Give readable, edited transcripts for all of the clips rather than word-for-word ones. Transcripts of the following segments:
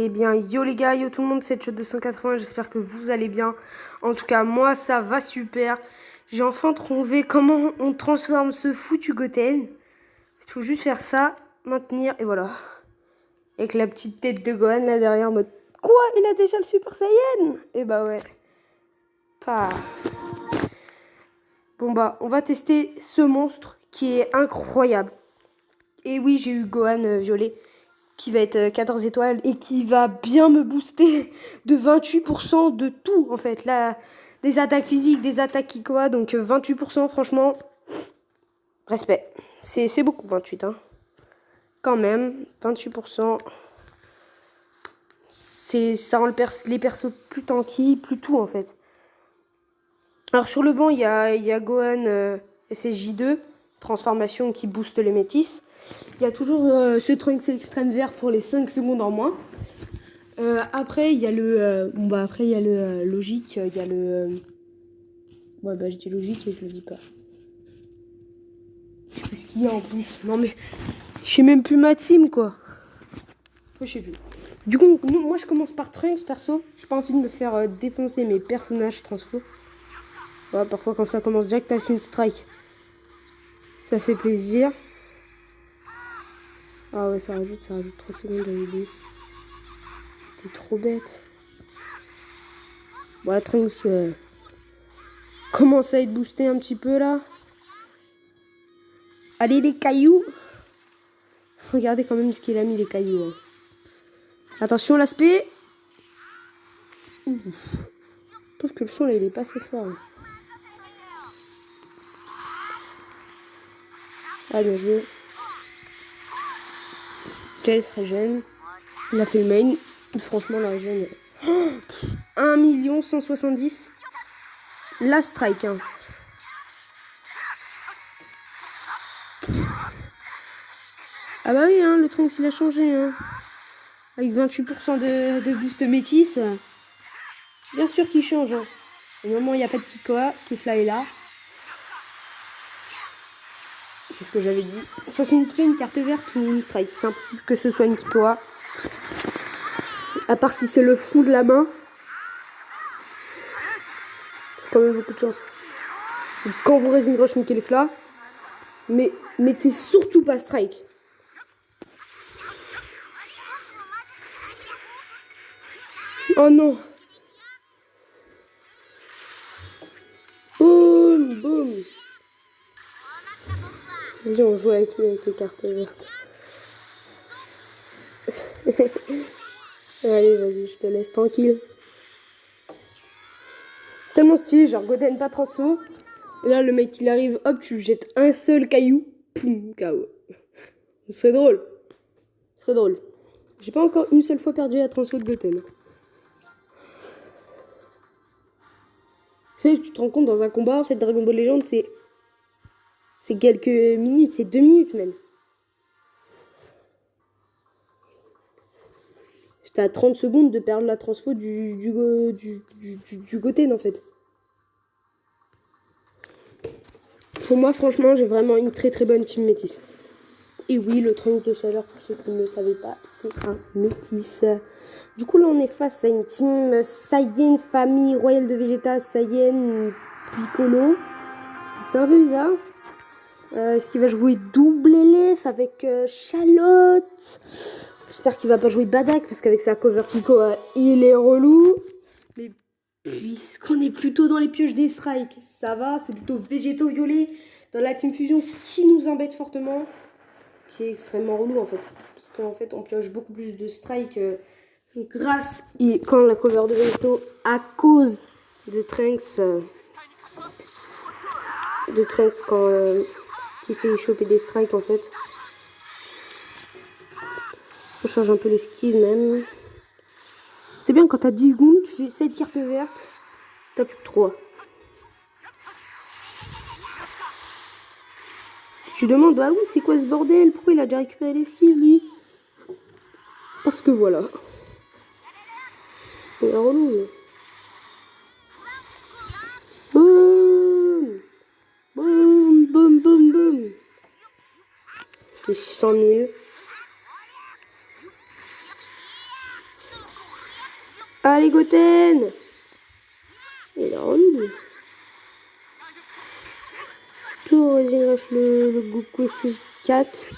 Eh bien, yo les gars, yo tout le monde, c'est Shot280, j'espère que vous allez bien. En tout cas, moi, ça va super. J'ai enfin trouvé comment on transforme ce foutu Goten. Il faut juste faire ça, maintenir, et voilà. Avec la petite tête de Gohan là derrière, en mode quoi? Il a déjà le Super Saiyan? Et bah ouais. Pas. Bon bah, on va tester ce monstre qui est incroyable. Et oui, j'ai eu Gohan violet, qui va être 14 étoiles et qui va bien me booster de 28% de tout en fait. Là, des attaques physiques, des attaques Kikoa, donc 28% franchement, respect. C'est beaucoup 28 hein. Quand même, 28%. Ça rend les persos plus tanky, plus tout en fait. Alors sur le banc, il y a Gohan SSJ2, transformation qui booste les métis. Il y a toujours ce Trunks extrême vert pour les 5 secondes en moins. Après, il y a le logique, il y a le ouais bah je dis logique et je le dis pas. Je sais plus ce qu'il y a en plus. Non mais je sais même plus ma team quoi. Je sais plus. Du coup, moi je commence par Trunks perso. J'ai pas envie de me faire défoncer mes personnages transfo. Ouais, parfois quand ça commence direct avec une strike, ça fait plaisir. Ah ouais, ça rajoute 3 secondes dans l'idée. T'es trop bête. Bon, la Trunks commence à être boosté un petit peu là. Allez les cailloux. Regardez quand même ce qu'il a mis les cailloux. Hein. Attention l'aspect. Je trouve que le son là il est pas assez fort. Hein. Ah bien joué. Quel serait jeune. Il a fait le main. Franchement la régène. 1 170 000. La strike. Hein. Ah bah oui, hein, le Trunks il a changé. Hein. Avec 28% de boost métis. Bien sûr qu'il change. Hein. Au moment où il n'y a pas de Kikoa, Kefla est là. Qu'est-ce que j'avais dit? Soit c'est une spray, une carte verte ou une strike. C'est impossible que ce soit une Kikoa. À part si c'est le fond de la main. Quand même beaucoup de chance. Donc, quand vous Résine Rush Kefla, mais mettez surtout pas strike. Oh non. Boum, boum. Vas-y, on joue avec lui avec les cartes vertes. Allez, vas-y, je te laisse tranquille. Tellement stylé, genre Goten pas transfo. Et là, le mec, il arrive, hop, tu jettes un seul caillou. Poum, KO. Ce serait drôle. Ce serait drôle. J'ai pas encore une seule fois perdu la transfo de Goten. Tu sais, tu te rends compte, dans un combat, en fait, Dragon Ball Legends, c'est quelques minutes, c'est 2 minutes même. J'étais à 30 secondes de perdre la transfo du Goten, en fait. Pour moi, franchement, j'ai vraiment une très très bonne team métis. Et oui, le Trunks de chaleur, pour ceux qui ne le savaient pas, c'est un métis. Du coup, là, on est face à une team Saiyan, famille royale de Vegeta, Saiyan, Piccolo. C'est un peu bizarre. Est-ce qu'il va jouer double élève avec Charlotte? J'espère qu'il va pas jouer Badak, parce qu'avec sa cover Pico, il est relou. Mais puisqu'on est plutôt dans les pioches des strikes, ça va, c'est plutôt Végéto violet dans la team fusion qui nous embête fortement. Qui est extrêmement relou en fait. Parce qu'en fait, on pioche beaucoup plus de strikes grâce et quand la cover de Végéto à cause de Trunks. Quand qui fait choper des strikes en fait. On change un peu les skills même. C'est bien quand t'as 10 secondes, tu fais 7 cartes vertes, t'as plus que 3. Tu demandes, bah oui, c'est quoi ce bordel? Pourquoi il a déjà récupéré les skills lui? Parce que voilà. C'est relou. Boum! Boum, boum, boum, boum. C'est 600 000. Allez, Goten. Il est relou. Tout, vas-y, lâche le Goku SC4.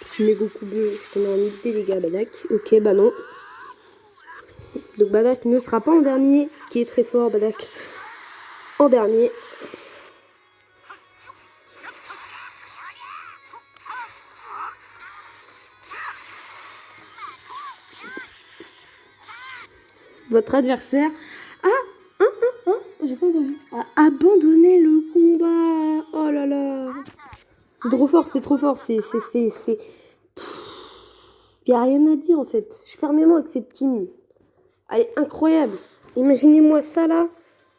Si mes Goku bleu, c'est qu'on a un idée, les gars, Badak. Ok, bah non. Donc Badak ne sera pas en dernier, ce qui est très fort, Badak. En dernier. Votre adversaire j'ai pas entendu. A abandonné le combat. Oh là là. C'est trop fort, c'est trop fort. C'est. Y a rien à dire en fait. Je perds mes mots avec cette team. Elle est incroyable. Imaginez-moi ça là.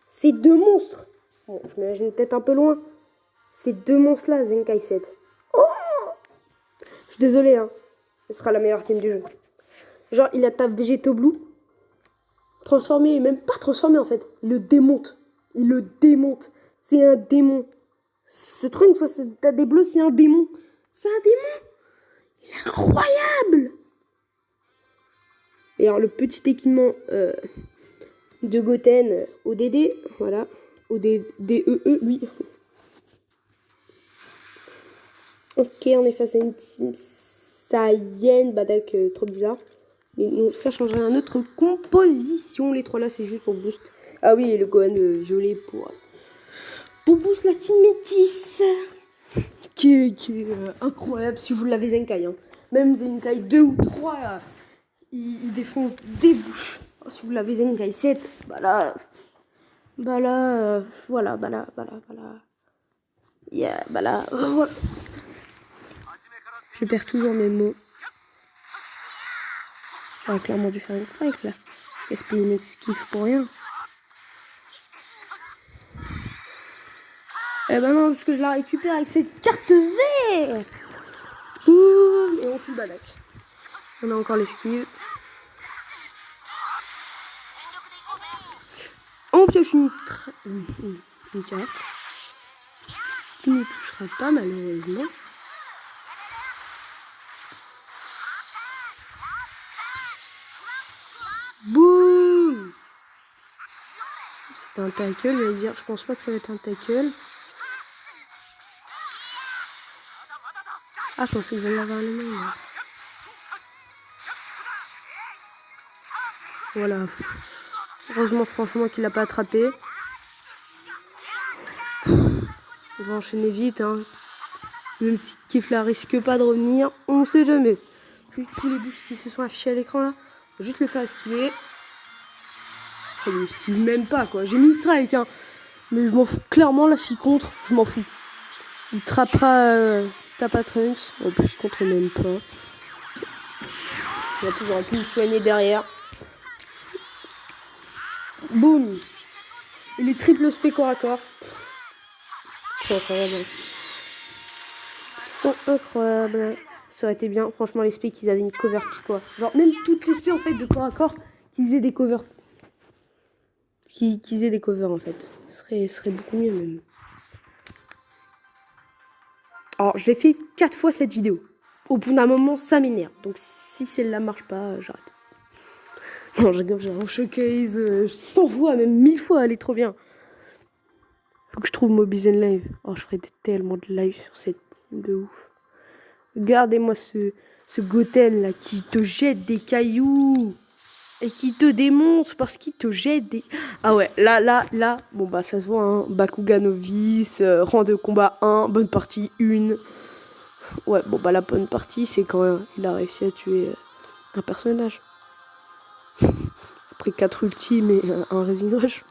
Ces deux monstres. Bon, je m'imagine peut-être un peu loin. Ces deux monstres là, Zenkai 7. Oh, je suis désolé, hein. Ce sera la meilleure team du jeu. Genre, il attaque Végéto Blue. Transformé, même pas transformé en fait. Il le démonte. Il le démonte. C'est un démon. Ce truc, une fois t'as des bleus, c'est un démon. C'est un démon. Il est incroyable. Et alors, le petit équipement de Goten ODD. Voilà. ODDEE, lui. Ok, on est face à une team Saiyan. Badak, trop bizarre. Mais non, ça changerait à notre composition. Les trois là, c'est juste pour boost. Ah oui, et le Gohan violet pour boost la team métisse. Qui est incroyable si vous l'avez Zenkai. Hein. Même Zenkai 2 ou 3, il défonce des bouches. Oh, si vous l'avez Zenkai 7, voilà. Yeah, voilà. Je perds toujours mes mots. J'aurais clairement dû faire une strike là. Gaspiller une esquive pour rien. Eh ben non, parce que je la récupère avec cette carte verte. Boum. Et on tue le Badak. On a encore l'esquive. On pioche une carte. Qui ne touchera pas malheureusement. Boum. C'est un tackle, je vais dire. Je pense pas que ça va être un tackle. Ah, je pensais que j'allais avoir les mains. Voilà. Heureusement, franchement, qu'il l'a pas attrapé. On va enchaîner vite. Hein. Même si Kefla risque pas de revenir, on sait jamais. Vu tous les boosts qui se sont affichés à l'écran là, on va juste le faire esquiver. Je ne esquive même pas quoi. J'ai mis strike, hein. Mais je m'en fous. Clairement, là, s'il contre, je m'en fous. Il trappera Tapa Trunks. En plus, je contre même pas. Il a toujours pu me soigner derrière. Boum. Et les triple spé corps à corps. Ils sont incroyables. Ils sont incroyables. Ça aurait été bien. Franchement, les spé qu'ils avaient une cover qui quoi. Genre, même toutes les spé en fait de corps à corps, qu'ils aient des covers. Qu'ils aient des covers en fait. Ce serait beaucoup mieux même. Alors, j'ai fait 4 fois cette vidéo. Au bout d'un moment, ça m'énerve. Donc, si celle-là marche pas, j'arrête. Non, j'ai un showcase. 100 fois, même 1000 fois, elle est trop bien. Faut que je trouve Mobizen Live. Oh, je ferais tellement de live sur cette de ouf. Regardez-moi ce Goten là qui te jette des cailloux. Et qui te démonte parce qu'il te jette des... Ah ouais, là. Bon bah ça se voit, hein. Bakugan novice, rang de combat 1, bonne partie 1. Ouais, bon bah la bonne partie c'est quand il a réussi à tuer un personnage. Après 4 ultimes et un Rising Rush.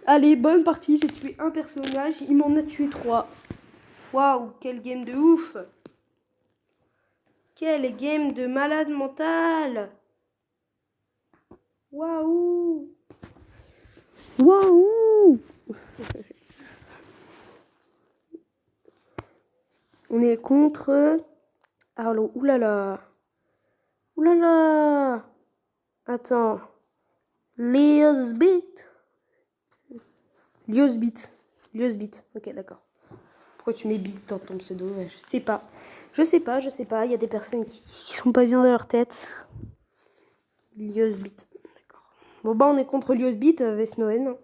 Allez, bonne partie, j'ai tué un personnage, il m'en a tué 3. Waouh, quel game de ouf. Quel game de malade mental. Waouh. Waouh. On est contre... Alors, oulala. Oulala. Attends. Liosbit. Ok, d'accord. Pourquoi tu mets bit dans ton pseudo? Je sais pas. Je sais pas. Il y a des personnes qui sont pas bien dans leur tête. Liosbit. D'accord. Bon, bah, on est contre Liosbit, vs Noen.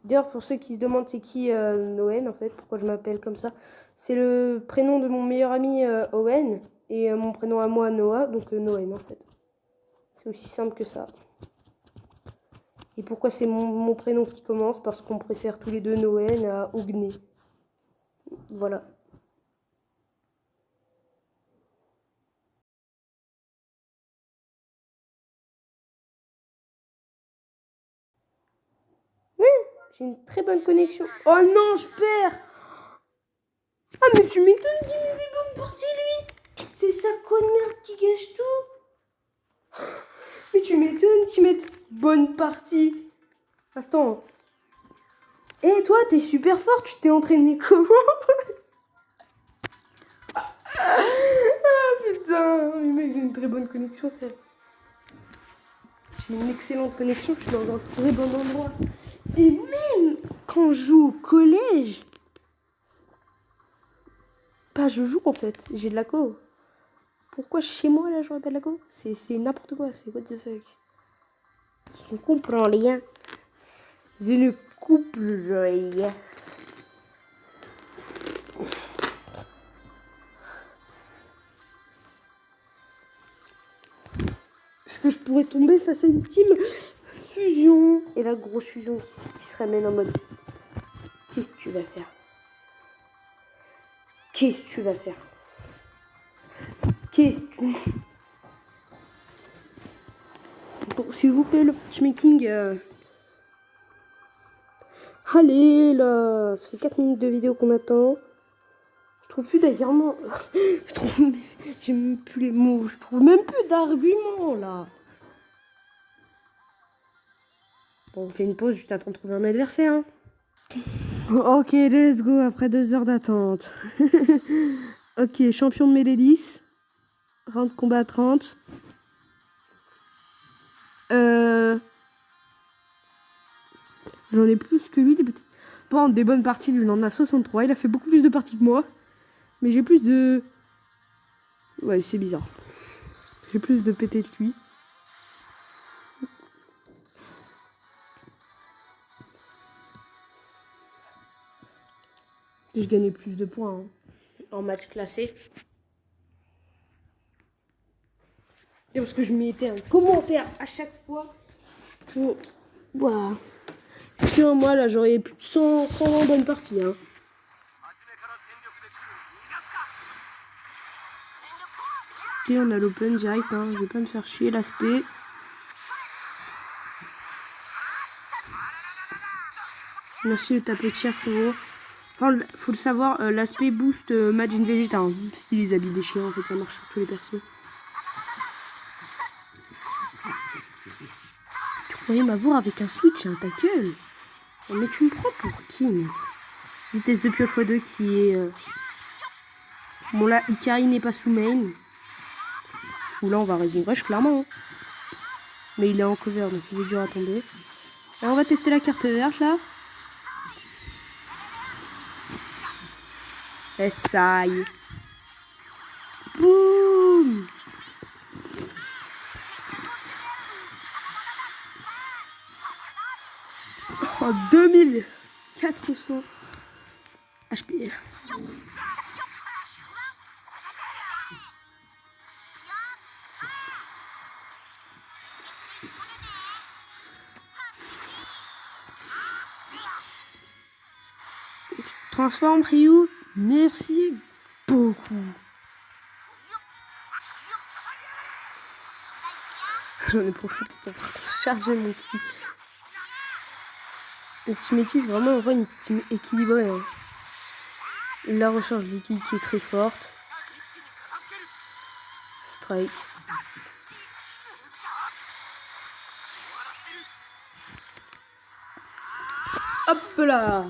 D'ailleurs, pour ceux qui se demandent c'est qui Noen, en fait, pourquoi je m'appelle comme ça, c'est le prénom de mon meilleur ami Owen et mon prénom à moi Noah, donc Noen en fait. C'est aussi simple que ça. Et pourquoi c'est mon prénom qui commence? Parce qu'on préfère tous les deux Noen à Ogné. Voilà. J'ai une très bonne connexion. Oh non, je perds! Ah mais tu m'étonnes qu'il met des bonnes parties lui! C'est sa conne merde qui gâche tout! Mais tu m'étonnes qu'il mette bonne partie! Attends. Eh toi, t'es super fort, tu t'es entraîné comment? Ah putain, mais mec, j'ai une très bonne connexion, frère. J'ai une excellente connexion, je suis dans un très bon endroit. Et même quand je joue au collège, pas je joue en fait, j'ai de la co. Pourquoi chez moi là j'aurais pas de la co? C'est n'importe quoi, c'est what the fuck. Je ne comprends rien. Je ne comprends rien. Est-ce que je pourrais tomber face à une team fusion? Et la grosse fusion qui se ramène en mode qu'est-ce que tu vas faire? Qu'est-ce que tu vas faire? Qu'est-ce que tu... Bon, s'il vous plaît, le matchmaking... Allez, là, ça fait 4 minutes de vidéo qu'on attend. Je trouve plus d'ailleurs... je trouve... J'ai même plus les mots. Je trouve même plus d'arguments, là. Bon, on fait une pause juste à temps de trouver un adversaire. Hein. Ok, let's go, après 2 heures d'attente. Ok, champion de mêlée 10. Round combat 30. J'en ai plus que lui. Bon, des bonnes parties, lui, il en a 63. Il a fait beaucoup plus de parties que moi. Mais j'ai plus de... Ouais, c'est bizarre. J'ai plus de PT que lui. J'ai gagné plus de points hein, en match classé. Parce que je mettais un commentaire à chaque fois. Waouh. C'est sûr, moi, là, j'aurais plus de 120 bonnes parties. Hein. Ok, on a l'open direct. Hein. Je vais pas me faire chier l'aspect. Merci de taper cher, frérot. Enfin, faut le savoir, l'aspect boost match in Vegeta. Hein. Style les habits déchirés, en fait, ça marche sur tous les persos. Tu croyais m'avoir avec un switch et un tackle? Oh, mais tu me prends pour qui, mec? Vitesse de pioche x2 qui est... Bon, là, Ikari n'est pas sous main. Ou là, on va Rising Rush, clairement. Hein. Mais il est en cover, donc il est dur à tomber. Alors, on va tester la carte verte, là. Essaye. Boum. Oh, 2400 HP. Transforme Ryu. Merci beaucoup. J'en ai profité pour charger mon ki. Le team Métis, vraiment, on voit une team équilibrée. Hein. La recharge du ki qui est très forte. Strike. Hop là.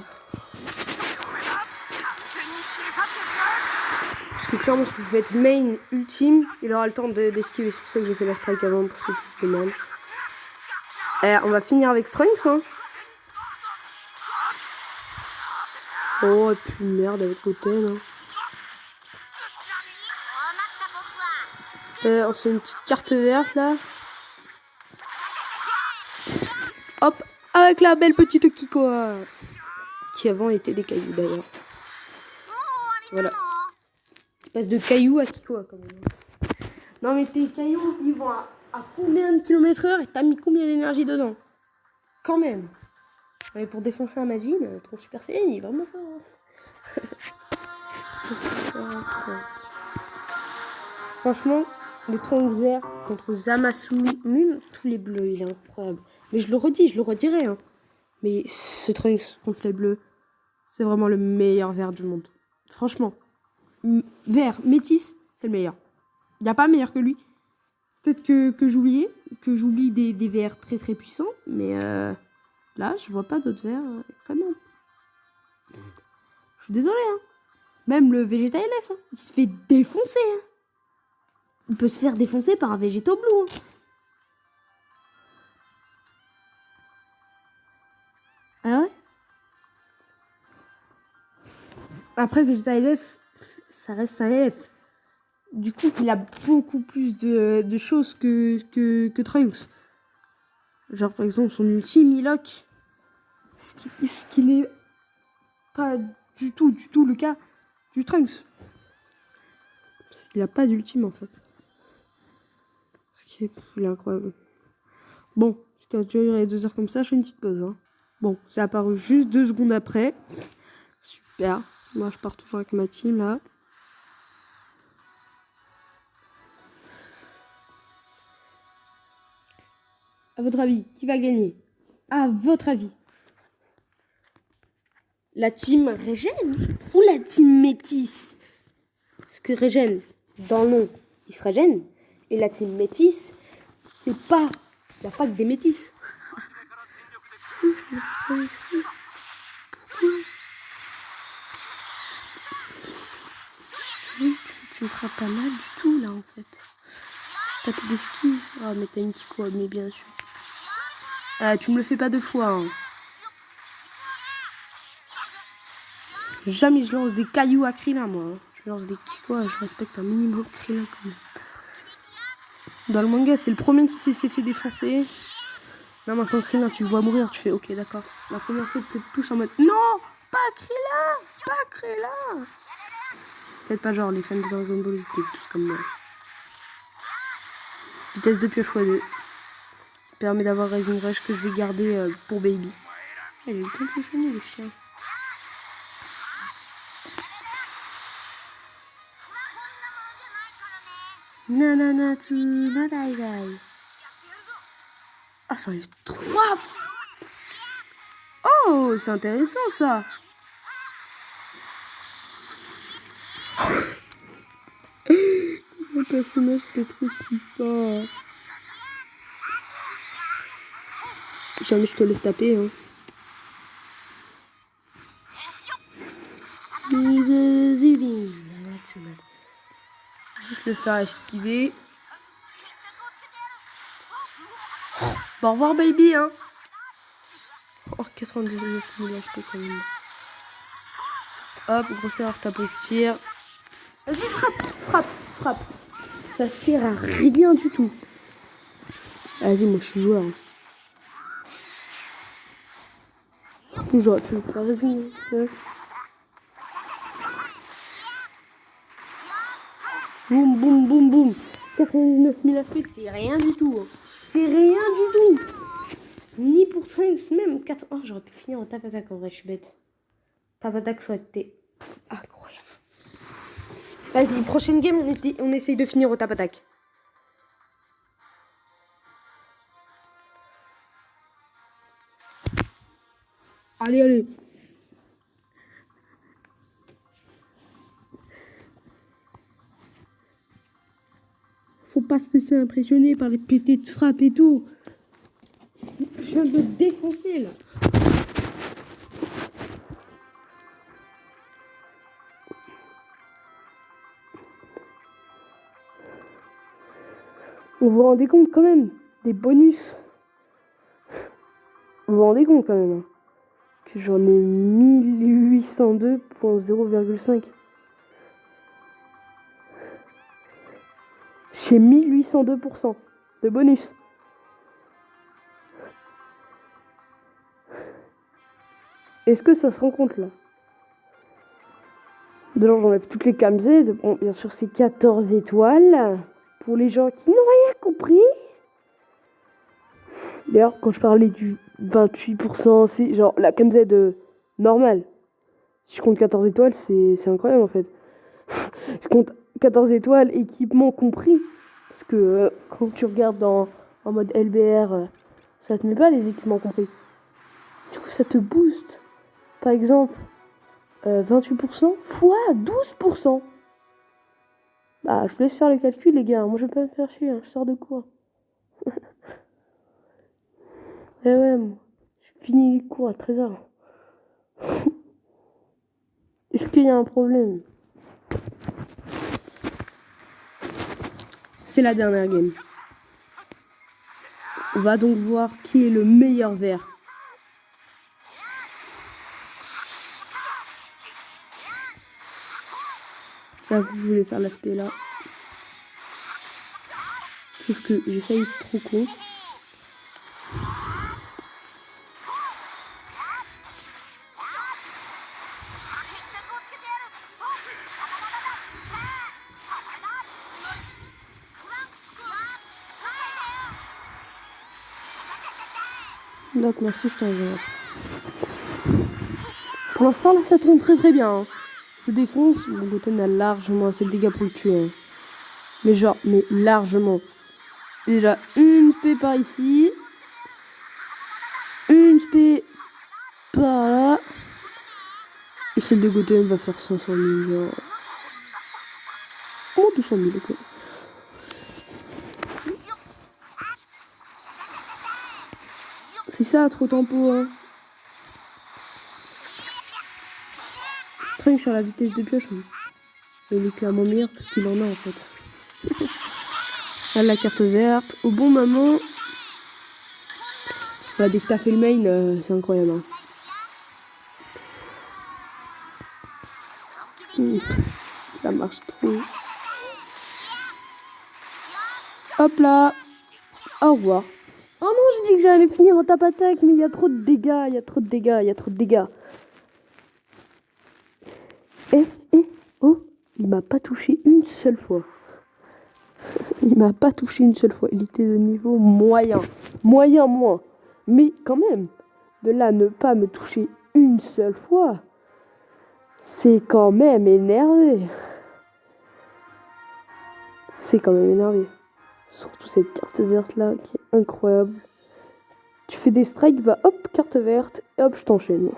Parce que clairement, si vous faites main ultime, il aura le temps d'esquiver. C'est pour ça que j'ai fait la strike avant, pour ceux qui se demandent. On va finir avec Trunks, hein. Oh, et puis merde avec Goten, hein. On se fait une petite carte verte, là. Hop, avec la belle petite Kikoa. Qui avant était des cailloux, d'ailleurs. Voilà. Tu passes de cailloux à Kikoa, quand même. Non, mais tes cailloux, ils vont à combien de kilomètres heure et t'as mis combien d'énergie dedans? Quand même. Mais pour défoncer un Majin, ton Super Saiyan, il est vraiment fort. Franchement, les Trunks verts contre Zamasu, même tous les bleus, il est incroyable. Mais je le redis, je le redirai. Hein. Mais ce Trunks contre les bleus, c'est vraiment le meilleur vert du monde. Franchement, vert, métis, c'est le meilleur. Il n'y a pas meilleur que lui. Peut-être que j'oublie des verts très très puissants, mais là, je vois pas d'autres verts extrêmement. Je suis désolée, hein. Même le Vegeta LF, hein, il se fait défoncer. Hein. Il peut se faire défoncer par un Végéto Blue. Hein. Ah ouais? Après, le Vegeta LF, ça reste un LF. Du coup, il a beaucoup plus de choses que Trunks. Genre, par exemple, son ultime, Milok. Ce qui n'est pas du tout le cas du Trunks. Parce qu'il n'a pas d'ultime, en fait. Il est incroyable. Bon, c'était duré 2 heures comme ça, je fais une petite pause. Hein. Bon, c'est apparu juste 2 secondes après. Super. Moi, je pars toujours avec ma team, là. À votre avis, qui va gagner? À votre avis? La team Régène ou la team Métis? Parce que Régène, dans le nom, il se régène. Et la team Métis, c'est pas... Il n'y a pas que des métis. Tu me feras pas mal du tout, là, en fait. T'as des skis. Ah, mais t'as une Kikoa, mais bien sûr. Tu me le fais pas 2 fois, hein. Jamais je lance des cailloux à Krillin, moi. Hein. Je lance des Kikoa, je respecte un minimum Krillin, quand même. Dans le manga, c'est le premier qui s'est fait défoncer. Là, maintenant, Krillin, tu le vois mourir, tu fais ok, d'accord. La première fois, tu es tous en mode non, pas Krillin, pas Krillin. Peut-être pas genre, les fans de Dragon Ball, ils étaient tous comme moi. Vitesse de pioche x2. Ça permet d'avoir Rising Rush que je vais garder pour Baby. Elle a eu le temps de se soigner, le chien. Nanana, tu nadai dai. Ah, ça enlève 3. Oh, c'est intéressant ça. Le personnage peut être aussi fort. Jamais je te laisse taper. Hein. Juste le faire esquiver. Bon, au revoir, baby. Hein. Oh, 99 000 HP quand même. Hop, grosseur, tape au tir. Vas-y, frappe. Ça sert à rien du tout. Vas-y, moi je suis joueur. Hein. J'aurais pu le faire. Vas-y. Boum. 99 000 HP, c'est rien du tout. Hein. C'est rien du tout. Ni pour Trunks, même 4... Oh, j'aurais pu finir en tap-attaque, en vrai, je suis bête. Tap-attaque, ça aurait été incroyable. Vas-y, prochaine game, on essaye de finir au tap-attaque. Allez. Faut pas se laisser impressionner par les pétés de frappe et tout. Je viens de me défoncer là. On vous rendez compte quand même des bonus. Vous vous rendez compte quand même hein, que j'en ai 1802.0,5. J'ai 1802% de bonus. Est-ce que ça se rend compte là? Dedans j'enlève toutes les cam Z. Bon, bien sûr c'est 14 étoiles. Pour les gens qui n'ont rien compris. D'ailleurs quand je parlais du 28%, c'est genre la cam Z normale. Si je compte 14 étoiles, c'est incroyable en fait. Je compte 14 étoiles, équipement compris. Parce que quand tu regardes en mode LBR, ça te met pas les équipements compris. Du coup ça te booste. Par exemple, 28% fois 12%. Bah, je vous laisse faire le calcul, les gars. Moi, je vais pas me faire chier. Hein. Je sors de cours. Eh ouais, moi, je finis les cours à 13h. Est-ce qu'il y a un problème? C'est la dernière game. On va donc voir qui est le meilleur vert. J'avoue que je voulais faire l'aspect là. Sauf que j'ai failli être trop con. Donc merci, je t'envoie. Pour l'instant là ça tourne très très bien. Hein. Je défonce, mon Goten a largement assez de dégâts pour le tuer. Hein. Mais genre, mais largement. Déjà une spé par ici. Une spé par là. Et celle de Goten va faire 500 000. Oh 200 000 ok. C'est ça, trop tempo. Hein. Trunk sur la vitesse de pioche. Hein. Il est clairement meilleur parce qu'il en a en fait. Là, la carte verte. Au bon moment. Voilà, dès que t'as fait le main, c'est incroyable. Hein. Ça marche trop. Hop là. Au revoir. Oh non, j'ai dit que j'allais finir en tape-attaque, mais il y a trop de dégâts, il y a trop de dégâts, il y a trop de dégâts. Oh, il m'a pas touché une seule fois. Il m'a pas touché une seule fois. Il était de niveau moyen. Moyen moins. Mais quand même, de là ne pas me toucher une seule fois, c'est quand même énervé. C'est quand même énervé. Surtout cette carte verte là qui est incroyable. Tu fais des strikes, bah hop, carte verte, et hop, je t'enchaîne.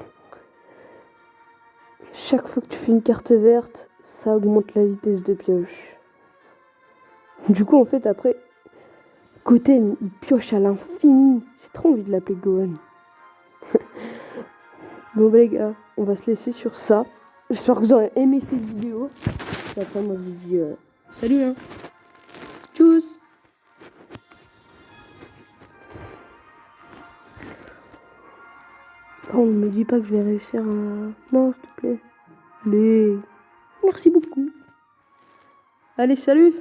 Chaque fois que tu fais une carte verte, ça augmente la vitesse de pioche. Du coup, en fait, après, Goten, il pioche à l'infini. J'ai trop envie de l'appeler Gohan. Bon, bah, les gars, on va se laisser sur ça. J'espère que vous aurez aimé cette vidéo. Et après, moi, je vous dis salut, hein. Tchuss. Oh, ne me dis pas que je vais réussir à... Non, s'il te plaît. Allez. Merci beaucoup. Allez, salut.